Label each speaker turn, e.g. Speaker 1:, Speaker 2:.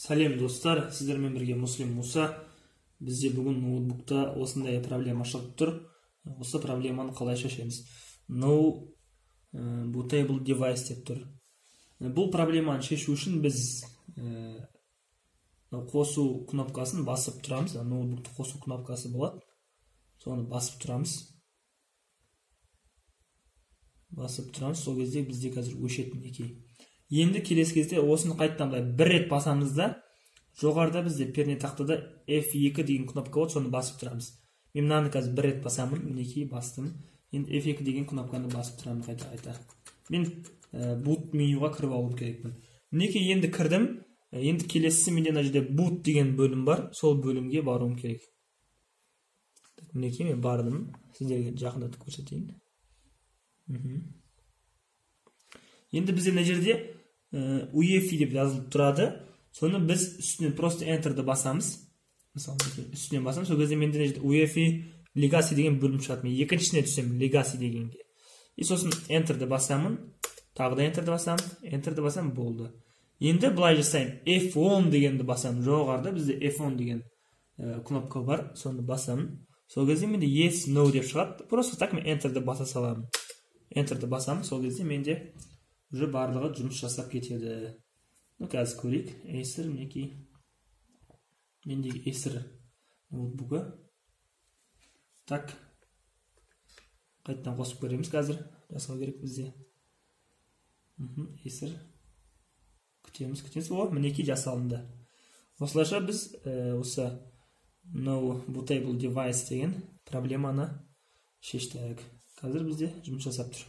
Speaker 1: Сәлем достар, сіздермен бірге Муслим Муса. Бізде бүгін ноутбукта осындай проблема шығып тұр. Осы проблеманы қалай шешеміз? No bootable device деп тұр. Бұл проблеманы шешу үшін біз қосу кнопкасын басып тұрамыз. Ноутбукты қосу кнопкасы болады. Соны басып тұрамыз. Сол кезде бізде қазір өшеді мінекей. Енді келесі кезде осыны қайттан бір рет басамызда, жоғарыда бізде пернетақтада F2 деген кнопка болады, соны басып тұрамыз. Мен мынаны қазір бір рет басамын, мінекей бастым. Енді F2 деген кнопканы басып тұрамын қайта. Мен boot менюға кіріп алуым керекпін. Мінекей енді кірдім. Енді келесісі менде мына жерде boot деген бөлім бар, сол бөлімге баруым керек. Мінекей мен бардым. Сіздерге жақындатып көрсетейін. Енді бізде мына жерде UEFI деп жазылып тұрады. Соны біз үстінен просто Enter'ды басамыз. Мысалы, үстінен басамыз. Сол кезде менде UEFI Legacy деген бөлім шығады. Мен екіншісіне түсем Legacy дегенге. И сосын Enter'ды басамын. Тағы да Enter'ды басамын, болды. Енді былай жасаймын. F10 дегенді басамын. Жоғарыда бізде F10 деген кнопка бар. Соны басамын. Сол кезде менде Yes, No деп шығады. Просто так мен Enter'ды баса саламын. Enter'ды басамын. Сол кезде менде уже барлығы жұмыс жасап кетеді. Қазір көрейік. Acer мінекей. Мендегі Acer ноутбугі. Так. Қайттан қосып көреміз қазір. Жасау керек бізде. Acer. Күтеміз. О, мінекей жасалынды. Осылайша біз осы No bootable device деген проблеманы шештік. Қазір бізде жұмыс жасап тұр.